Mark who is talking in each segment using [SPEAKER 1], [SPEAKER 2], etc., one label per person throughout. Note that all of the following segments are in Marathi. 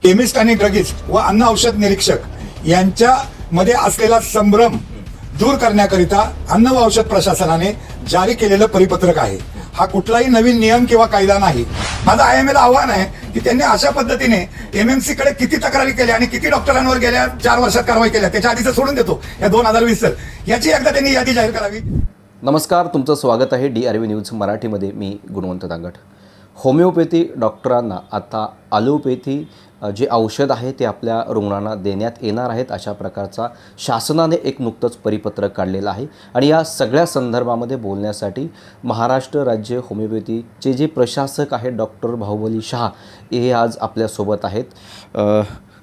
[SPEAKER 1] केमिस्ट आणि ड्रगिस्ट व अन्न औषध निरीक्षक यांच्यामध्ये असलेला संभ्रम दूर करण्याकरिता अन्न व औषध प्रशासनाने जारी केलेलं परिपत्रक आहे. हा कुठलाही नवीन नियम किंवा कायदा नाही. माझं IMA ला आव्हान आहे की त्यांनी अशा पद्धतीने MMC कडे किती तक्रारी केल्या आणि किती डॉक्टरांवर गेल्या 4 वर्षात कारवाई केल्या, त्याच्या आधीच सोडून देतो या 2020 याची एकदा त्यांनी यादी जाहीर करावी.
[SPEAKER 2] नमस्कार, तुमचं स्वागत आहे DRV न्यूज मराठीमध्ये. मी गुणवंत दांगट. होमिओपॅथी डॉक्टरांना आता ॲलोपॅथी जे औषध आहे ते आपल्या रुग्णांना देण्यात येणार आहेत अशा प्रकारचा शासनाने एक नुकतंच परिपत्रक काढलेलं आहे. आणि या सगळ्या संदर्भामध्ये बोलण्यासाठी महाराष्ट्र राज्य होमिओपॅथीचे जे प्रशासक आहेत डॉक्टर बाहुबली शाह हे आज आपल्यासोबत आहेत.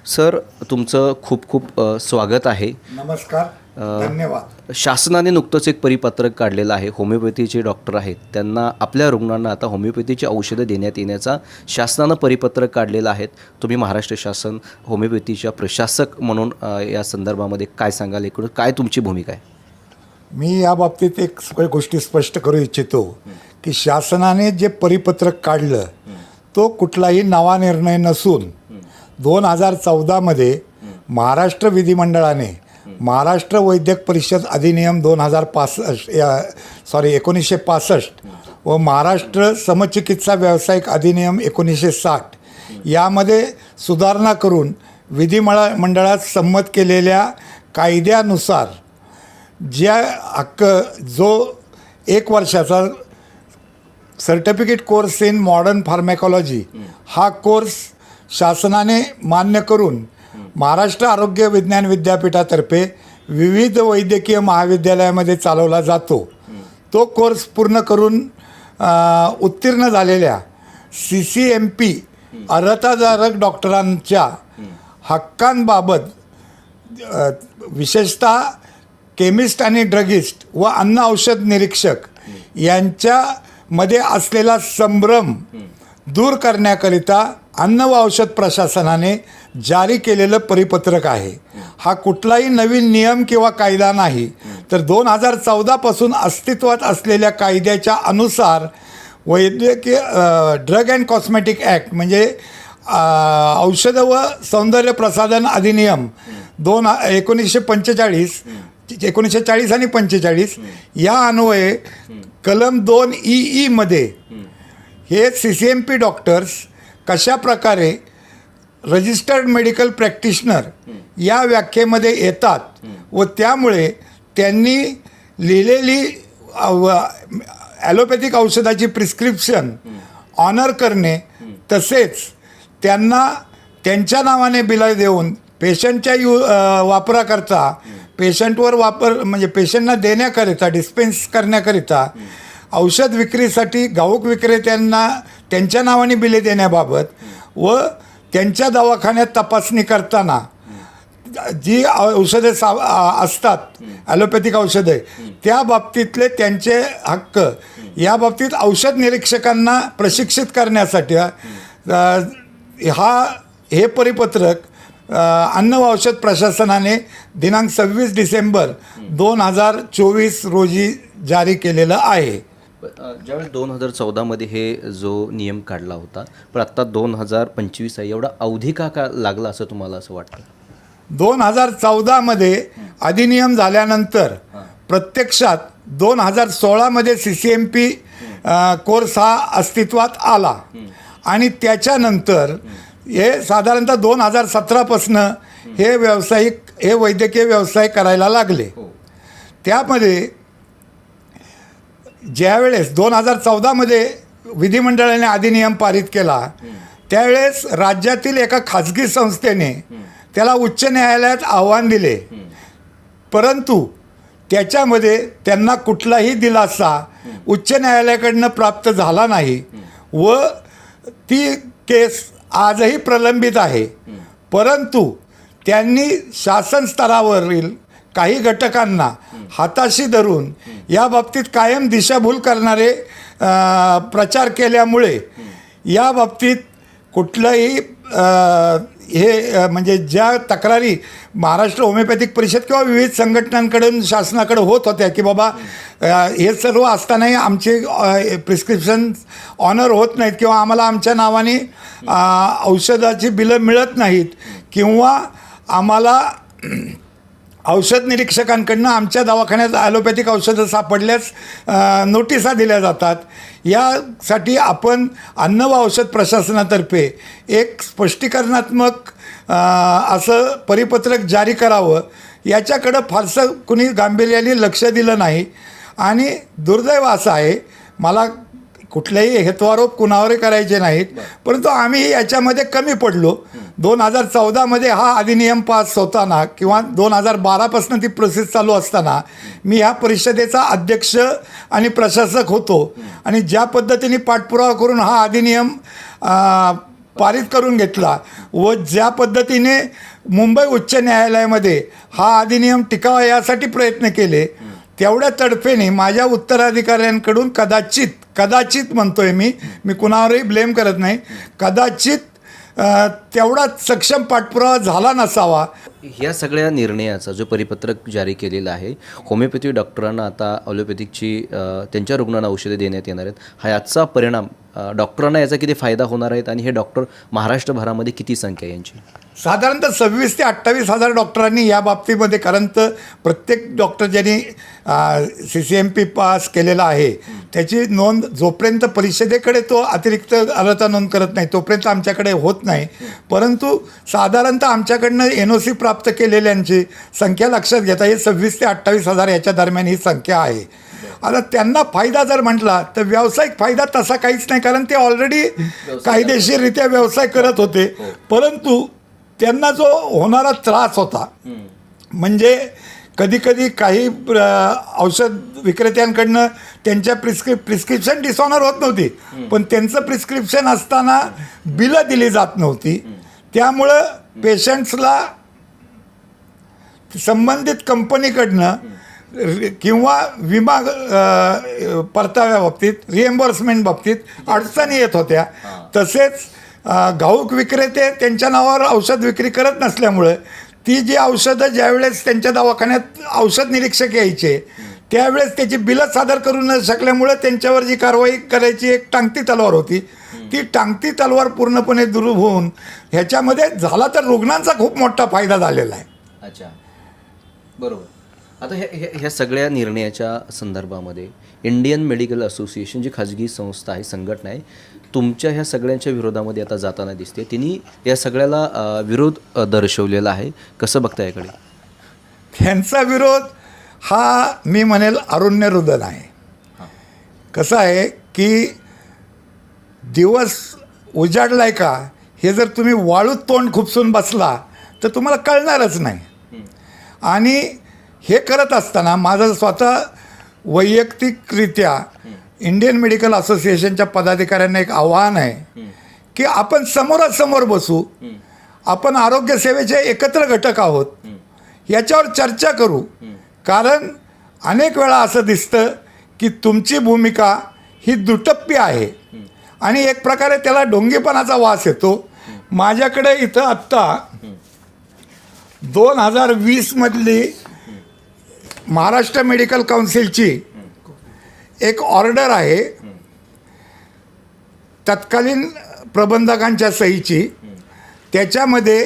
[SPEAKER 2] सर, तुमचं खूप खूप स्वागत आहे.
[SPEAKER 1] नमस्कार, धन्यवाद.
[SPEAKER 2] शासनाने नुकतंच एक परिपत्रक काढलेलं आहे. होमिओपॅथीचे डॉक्टर आहेत त्यांना आपल्या रुग्णांना आता होमिओपॅथीची औषधं देण्यात येण्याचा शासनानं परिपत्रक काढलेलं आहे. तुम्ही महाराष्ट्र शासन होमिओपॅथीच्या प्रशासक म्हणून या संदर्भामध्ये काय सांगाल? एकूण काय तुमची भूमिका आहे?
[SPEAKER 1] मी या बाबतीत एक गोष्टी स्पष्ट करू इच्छितो की शासनाने जे परिपत्रक काढलं तो कुठलाही नवा निर्णय नसून 2014 महाराष्ट्र विधिमंडळाने महाराष्ट्र वैद्यक परिषद अधिनियम 1965 व महाराष्ट्र समचिकित्सा व्यावसायिक अधिनियम 1960 यामध्ये सुधारणा करून विधिमंडळात संमत केलेल्या कायद्यानुसार ज्या हक्क जो 1 वर्षाचा certificate course in modern pharmacology हा कोर्स शासनाने मान्य करून महाराष्ट्र आरोग्य विज्ञान विद्यापीठातर्फे विविध वैद्यकीय महाविद्यालयामध्ये चालवला जातो. तो कोर्स पूर्ण करून उत्तीर्ण झालेल्या CCMP अर्हताधारक डॉक्टरांच्या हक्कांबाबत विशेषतः केमिस्ट आणि ड्रगिस्ट व अन्न औषध निरीक्षक यांच्यामध्ये असलेला संभ्रम दूर करण्याकरिता अन्न व औषध प्रशासनाने जारी केलेलं परिपत्रक आहे. हा कुठलाही नवीन नियम किंवा कायदा नाही, तर 2014 पासून अस्तित्वात असलेल्या कायद्याच्या अनुसार वैद्यकीय ड्रग अँड कॉस्मेटिक ॲक्ट म्हणजे औषध व सौंदर्य प्रसाधन अधिनियम 1945 आणि 45 या अन्वये कलम 2EE मध्ये हे CCMP डॉक्टर्स कशा प्रकारे रजिस्टर्ड मेडिकल प्रॅक्टिशनर या व्याख्येमध्ये येतात व त्यामुळे त्यांनी लिहिलेली ॲलोपॅथिक औषधाची प्रिस्क्रिप्शन ऑनर करणे तसेच त्यांना त्यांच्या नावाने बिलं देऊन पेशंटच्या वापराकरता पेशंटवर म्हणजे पेशंटना देण्याकरिता डिस्पेन्स करण्याकरिता औषध विक्रीसाठी घाऊक विक्रेत्यांना त्यांच्या नावाने बिले देण्याबाबत व त्यांच्या दवाखान्यात तपासणी करताना जी औषधे असतात ॲलोपॅथिक औषधे त्या बाबतीतले त्यांचे हक्क या बाबतीत औषध निरीक्षकांना प्रशिक्षित करण्यासाठी हे परिपत्रक अन्न व औषध प्रशासनाने दिनांक 26 डिसेंबर 2024 रोजी जारी केलेलं आहे.
[SPEAKER 2] ज्यावेळेस 2014 हे जो नियम काढला होता, पण आत्ता 2025 आहे, एवढा अवधी का लागला असं तुम्हाला असं वाटतं?
[SPEAKER 1] 2014 अधिनियम झाल्यानंतर प्रत्यक्षात 2016 CCMP कोर्स हा अस्तित्वात आला आणि त्याच्यानंतर हे साधारणतः 2017 पासून हे वैद्यकीय व्यवसाय करायला लागले. त्यामध्ये ज्यावेळेस 2014 विधिमंडळाने अधिनियम पारित केला त्यावेळेस राज्यातील एका खाजगी संस्थेने त्याला उच्च न्यायालयात आव्हान दिले, परंतु त्याच्यामध्ये त्यांना कुठलाही दिलासा उच्च न्यायालयाकडनं प्राप्त झाला नाही व ती केस आजही प्रलंबित आहे. परंतु त्यांनी शासन स्तरावरील काही घटकांना हाताशी धरून या बाबतीत कायम दिशाभूल करणारे प्रचार केल्यामुळे या बाबतीत कुठलंही म्हणजे ज्या तक्रारी महाराष्ट्र होमिओपॅथिक परिषद किंवा विविध संघटनांकडून शासनाकडे होत होत्या की बाबा हे सर्व असतानाही आमचे प्रिस्क्रिप्शन ऑनर होत नाहीत किंवा आम्हाला आमच्या नावाने औषधाची बिलं मिळत नाहीत किंवा आम्हाला औषध निरीक्षकांकडनं आमच्या दवाखान्यात ॲलोपॅथिक औषधं सापडल्यास नोटिसा दिल्या जातात. यासाठी आपण अन्न व औषध प्रशासनातर्फे एक स्पष्टीकरणात्मक असं परिपत्रक जारी करावं. याच्याकडं फारसं कुणी गांभीर्याने लक्ष दिलं नाही आणि दुर्दैव असं आहे, मला कुठलेही हेत्वारोप कुणावरही करायचे नाहीत, परंतु आम्ही याच्यामध्ये कमी पडलो. 2014मध्ये हा अधिनियम पास होताना किंवा 2012पासून ती प्रोसेस चालू असताना मी ह्या परिषदेचा अध्यक्ष आणि प्रशासक होतो आणि ज्या पद्धतीने पाठपुरावा करून हा अधिनियम पारित करून घेतला व ज्या पद्धतीने मुंबई उच्च न्यायालयामध्ये हा अधिनियम टिकावा यासाठी प्रयत्न केले, तेवढ्या तडफेने माझ्या उत्तराधिकाऱ्यांकडून कदाचित म्हणतोय मी कुणावरही ब्लेम करत नाही, कदाचित तेवढाच सक्षम पाठपुरावा झाला नसावा.
[SPEAKER 2] ह्या सगळ्या निर्णयाचा जो परिपत्रक जारी केलेला आहे, होमिओपॅथी डॉक्टरांना आता ॲलोपॅथिकची त्यांच्या रुग्णांना औषधे देण्यात येणार आहेत, हा याचा परिणाम डॉक्टरांना याचा किती फायदा होणार आहेत आणि हे डॉक्टर महाराष्ट्रभरामध्ये किती संख्या यांची?
[SPEAKER 1] साधारणतः 26,000 ते 28,000 डॉक्टरांनी या बाबतीमध्ये, कारण तर प्रत्येक डॉक्टर ज्यांनी CCMP पास केलेला आहे त्याची नोंद जोपर्यंत परिषदेकडे तो अतिरिक्त अर्हता नोंद करत नाही तोपर्यंत आमच्याकडे होत नाही. परंतु साधारणतः आमच्याकडनं NOC प्राप्त केलेल्यांची संख्या लक्षात घेता हे 26,000 ते 28,000 याच्या दरम्यान ही संख्या आहे. आता त्यांना फायदा जर म्हटला तर व्यावसायिक फायदा तसा काहीच नाही, कारण ते ऑलरेडी कायदेशीररित्या व्यवसाय करत होते. परंतु त्यांना जो होणारा त्रास होता म्हणजे कधीकधी काही औषध विक्रेत्यांकडनं त्यांच्या प्रिस्क्रिप्शन डिसऑनर होत नव्हती, पण त्यांचं प्रिस्क्रिप्शन असताना बिलं दिली जात नव्हती. त्यामुळं पेशंट्सला संबंधित कंपनीकडनं किंवा विमा परताव्या बाबतीत, रिएम्बर्समेंट बाबतीत अडचणी येत होत्या. तसेच घाऊक विक्रेते त्यांच्या नावावर औषध विक्री करत नसल्यामुळे ती जी औषधं ज्यावेळेस त्यांच्या दवाखान्यात औषध निरीक्षक यायचे त्यावेळेस त्याची बिलं सादर करू न शकल्यामुळे त्यांच्यावर जी कारवाई करायची एक टांगती तलवार होती, ती टांगती तलवार पूर्णपणे दूर होऊन ह्याच्यामध्ये झाला तर रुग्णांचा खूप मोठा फायदा झालेला आहे.
[SPEAKER 2] अच्छा, बरोबर. आता ह्या सगळ्या निर्णयाच्या संदर्भामध्ये इंडियन मेडिकल असोसिएशन जी खाजगी संस्था आहे, संघटना आहे, तुमच्या ह्या सगळ्यांच्या विरोधामध्ये आता जाताना दिसते. तिने या सगळ्याला विरोध दर्शवलेला आहे. कसं बघता याकडे?
[SPEAKER 1] त्यांचा विरोध हा मी म्हणेल अरुण्यरुदन आहे. कसं आहे की दिवस उजाडलाय का हे जर तुम्ही वाळूत तोंड खुपसून बसला तर तुम्हाला कळणारच नाही. आणि हे करत असताना माझं स्वतः वैयक्तिकरित्या इंडियन मेडिकल असोसिएशनच्या पदाधिकाऱ्यांना एक आव्हान आहे की आपण समोरासमोर बसू, आपण आरोग्यसेवेचे एकत्र घटक आहोत, याच्यावर चर्चा करू. कारण अनेक वेळा असं दिसतं की तुमची भूमिका ही दुटप्पी आहे आणि एक प्रकारे त्याला ढोंगीपणाचा वास येतो. माझ्याकडे इथं आत्ता 2020मधली महाराष्ट्र मेडिकल काउन्सिलची एक ऑर्डर आहे तत्कालीन प्रबंधकांच्या सहीची. त्याच्यामध्ये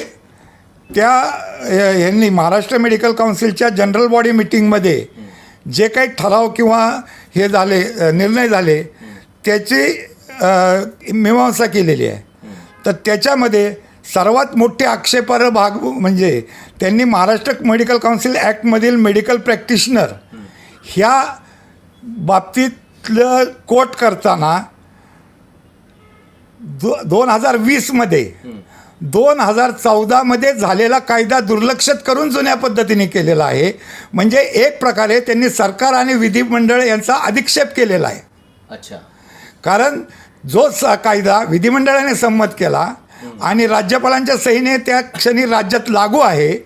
[SPEAKER 1] यांनी महाराष्ट्र मेडिकल काउन्सिलच्या जनरल बॉडी मिटिंगमध्ये जे काही ठराव किंवा हे झाले, निर्णय झाले, त्याची मीमांसा केलेली आहे. तर त्याच्यामध्ये सर्वात मोठे आक्षेपार्ह भाग म्हणजे त्यांनी महाराष्ट्र मेडिकल काउन्सिल ॲक्टमधील मेडिकल प्रॅक्टिशनर ह्या बाबतीतलं कोट करताना 2020मध्ये 2014मध्ये झालेला कायदा दुर्लक्षित करून जुन्या पद्धतीने केलेला आहे. म्हणजे एक प्रकारे त्यांनी सरकार आणि विधिमंडळ यांचा अधिक्षेप केलेला आहे.
[SPEAKER 2] अच्छा,
[SPEAKER 1] कारण जो कायदा विधिमंडळाने संमत केला आणि राज्यपालांच्या सहीने त्या क्षणी राज्यात लागू आहे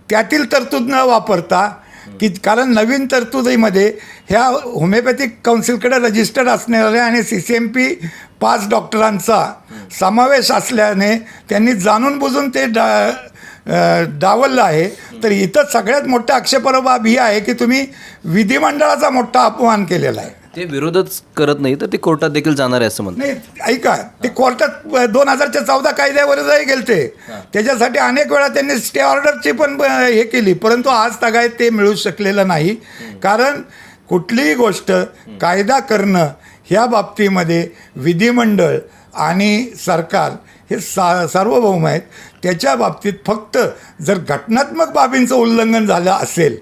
[SPEAKER 1] त्यातील तरतूद न वापरता की कारण नवीन तरतुदीमध्ये ह्या होमिओपॅथिक काउन्सिलकडे रजिस्टर्ड असणाऱ्या आणि CCMP 5 डॉक्टरांचा समावेश असल्याने त्यांनी जाणून बुजून ते डावललं आहे. तर इथं सगळ्यात मोठा आक्षेपार्ह बाब ही आहे की तुम्ही विधिमंडळाचा मोठा अपमान केलेला आहे.
[SPEAKER 2] ते विरोधच करत नाही तर ते कोर्टात देखील जाणार आहे असं म्हणतात.
[SPEAKER 1] नाही, ऐका, ते कोर्टात 2014 कायद्यावरही गेलते. त्याच्यासाठी अनेक वेळा त्यांनी स्टे ऑर्डरची पण हे केली, परंतु आज तागायत ते मिळू शकलेलं नाही. कारण कुठलीही गोष्ट कायदा करणं ह्या बाबतीमध्ये विधिमंडळ आणि सरकार हे सार्वभौम आहेत. त्याच्या बाबतीत फक्त जर घटनात्मक बाबींचं उल्लंघन झालं असेल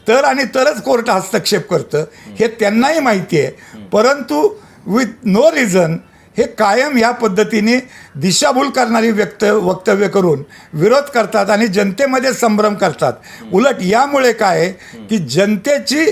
[SPEAKER 1] तर आणि तरच कोर्ट हस्तक्षेप करतं, हे त्यांनाही माहिती आहे. परंतु विथ नो रिझन हे कायम ह्या पद्धतीने दिशाभूल करणारी वक्तव्य करून विरोध करतात आणि जनतेमध्ये संभ्रम करतात. उलट यामुळे काय आहे की जनतेची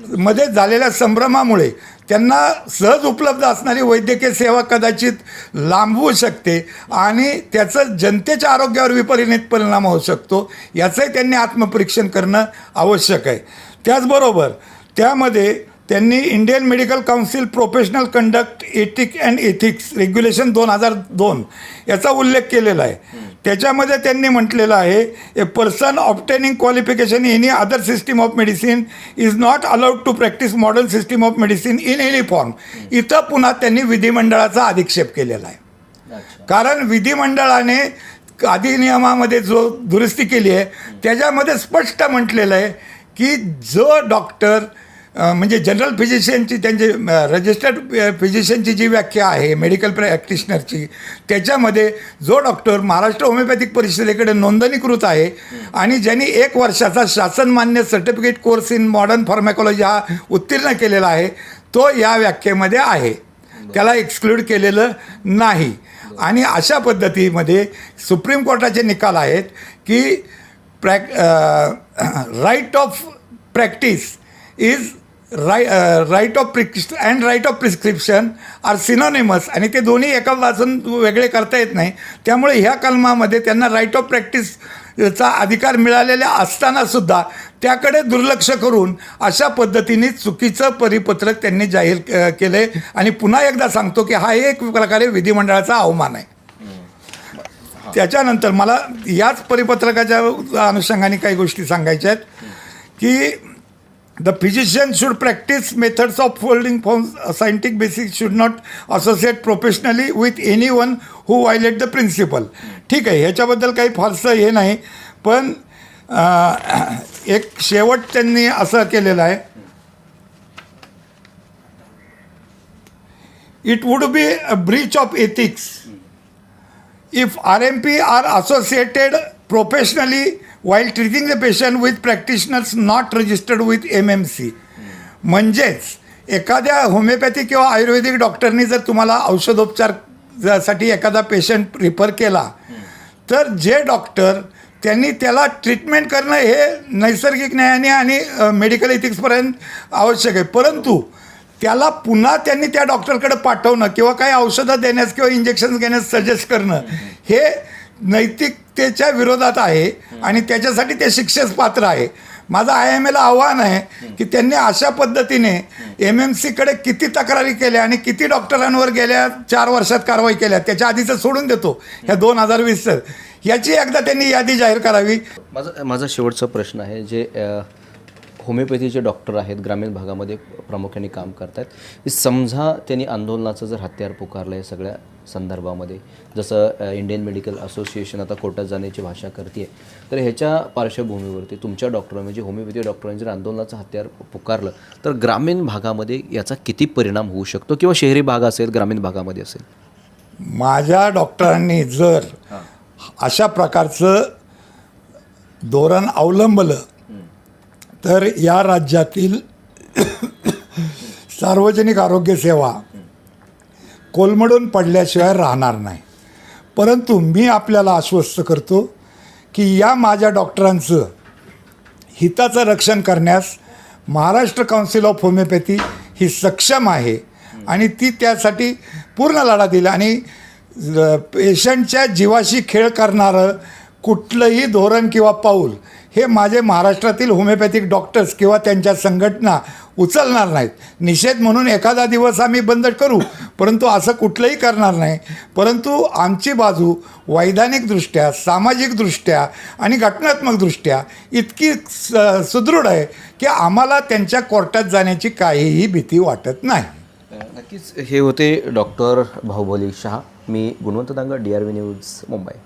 [SPEAKER 1] मध्ये झालेल्या संभ्रमामुळे त्यांना सहज उपलब्ध असणारी वैद्यकीय सेवा कदाचित लांबवू शकते आणि त्याचं जनतेच्या आरोग्यावर विपरीत परिणाम होऊ शकतो. याचंही त्यांनी आत्मपरीक्षण करणं आवश्यक आहे. त्याचबरोबर त्यामध्ये त्यांनी Indian medical council professional conduct ethic and ethics regulation 2002 याचा उल्लेख केलेला आहे. त्याच्यामध्ये त्यांनी म्हटलेलं आहे, a person obtaining qualification in any other system of medicine is not allowed to practise modern system of medicine in any form. इथं पुन्हा त्यांनी विधिमंडळाचा अधिक्षेप केलेला आहे. कारण विधिमंडळाने अधिनियमामध्ये जो दुरुस्ती केली आहे त्याच्यामध्ये स्पष्ट म्हटलेलं आहे की जो डॉक्टर म्हणजे जनरल फिजिशियनची त्यांची रजिस्टर्ड फिजिशियनची जी व्याख्या आहे मेडिकल प्रॅक्टिशनरची, त्याच्यामध्ये जो डॉक्टर महाराष्ट्र होमिओपॅथिक परिषदेकडे नोंदणीकृत आहे आणि ज्यांनी 1 वर्षाचा शासनमान्य certificate course in modern pharmacology हा उत्तीर्ण केलेला आहे, तो या व्याख्येमध्ये आहे, त्याला एक्सक्लूड केलेलं नाही. आणि अशा पद्धतीमध्ये सुप्रीम कोर्टाचे निकाल आहेत की right of practice is right of and right of prescription are synonymous आणि ते दोन्ही एका वाचून वेगळे करता येत नाही. त्यामुळे ह्या कलमामध्ये त्यांना राईट ऑफ प्रॅक्टिसचा अधिकार मिळालेला असतानासुद्धा त्याकडे दुर्लक्ष करून अशा पद्धतीने चुकीचं परिपत्रक त्यांनी जाहीर केलं आहे. आणि पुन्हा एकदा सांगतो की हा एक प्रकारे विधिमंडळाचा अवमान आहे. त्याच्यानंतर मला याच परिपत्रकाच्या अनुषंगाने काही गोष्टी सांगायच्या आहेत की the physician should practice methods of holding forms scientific basis should not associate professionally with anyone who violate the principle. ठीक आहे, ह्याच्याबद्दल काही फारसं हे नाही, पण एक शेवट त्यांनी असं केलेलं आहे, it would be a breach of ethics if RMP are associated professionally while treating the patient with practitioners not registered with MMC. म्हणजेच एखाद्या होमिओपॅथी किंवा आयुर्वेदिक डॉक्टरनी जर तुम्हाला औषधोपचारासाठी एखादा पेशंट रिफर केला तर जे डॉक्टर त्यांनी त्याला ट्रीटमेंट करणं हे नैसर्गिक न्यायाने आणि मेडिकल एथिक्सपर्यंत आवश्यक आहे, परंतु त्याला पुन्हा त्यांनी त्या डॉक्टरकडे पाठवणं किंवा काही औषधं देण्यास किंवा इंजेक्शन घेण्यास सजेस्ट करणं हे नैतिकतेच्या विरोधात आहे आणि त्याच्यासाठी ते शिक्षेस पात्र आहे. माझं IMAला आव्हान आहे की त्यांनी अशा पद्धतीने MMCकडे किती तक्रारी केल्या आणि किती डॉक्टरांवर गेल्या 4 वर्षात कारवाई केल्या, त्याच्या आधीचं सोडून देतो ह्या 2020 याची एकदा त्यांनी यादी जाहीर करावी.
[SPEAKER 2] माझा शेवटचा प्रश्न आहे, जे होमिओपॅथीचे डॉक्टर आहेत ग्रामीण भागामध्ये प्रामुख्याने काम करत आहेत, समजा त्यांनी आंदोलनाचं जर हत्यार पुकारलं आहे सगळ्या संदर्भामध्ये, जसं इंडियन मेडिकल असोसिएशन आता कोर्टात जाण्याची भाषा करते आहे, तर ह्याच्या पार्श्वभूमीवरती तुमच्या डॉक्टर म्हणजे होमिओपॅथी डॉक्टरांनी जर आंदोलनाचं हत्यार पुकारलं तर ग्रामीण भागामध्ये याचा किती परिणाम होऊ शकतो किंवा शहरी भाग असेल ग्रामीण भागामध्ये असेल?
[SPEAKER 1] माझ्या डॉक्टरांनी जर अशा प्रकारचं धोरण अवलंबलं तर या राज्यातील सार्वजनिक आरोग्य सेवा कोलमडून पडल्याशिवाय राहणार नाही. परंतु मी आपल्याला आश्वस्त करतो की या माझ्या डॉक्टरांचं हिताचं रक्षण करण्यास महाराष्ट्र काउन्सिल ऑफ होमिओपॅथी ही सक्षम आहे आणि ती त्यासाठी पूर्ण लढा दिला. आणि पेशंटच्या जीवाशी खेळ करणारं कुठलंही धोरण किंवा पाऊल हे माझे महाराष्ट्रातील होमिओपॅथिक डॉक्टर्स किंवा त्यांच्या संघटना उचलणार नाहीत. निषेध म्हणून एखादा दिवस आम्ही बंद करू, परंतु असं कुठलंही करणार नाही. परंतु आमची बाजू वैधानिकदृष्ट्या, सामाजिकदृष्ट्या आणि घटनात्मकदृष्ट्या इतकी सुदृढ आहे की आम्हाला त्यांच्या कोर्टात जाण्याची काहीही भीती वाटत नाही.
[SPEAKER 2] नक्कीच हे होते डॉक्टर बाहुबली शहा. मी गुणवंत दांगट, DRV न्यूज, मुंबई.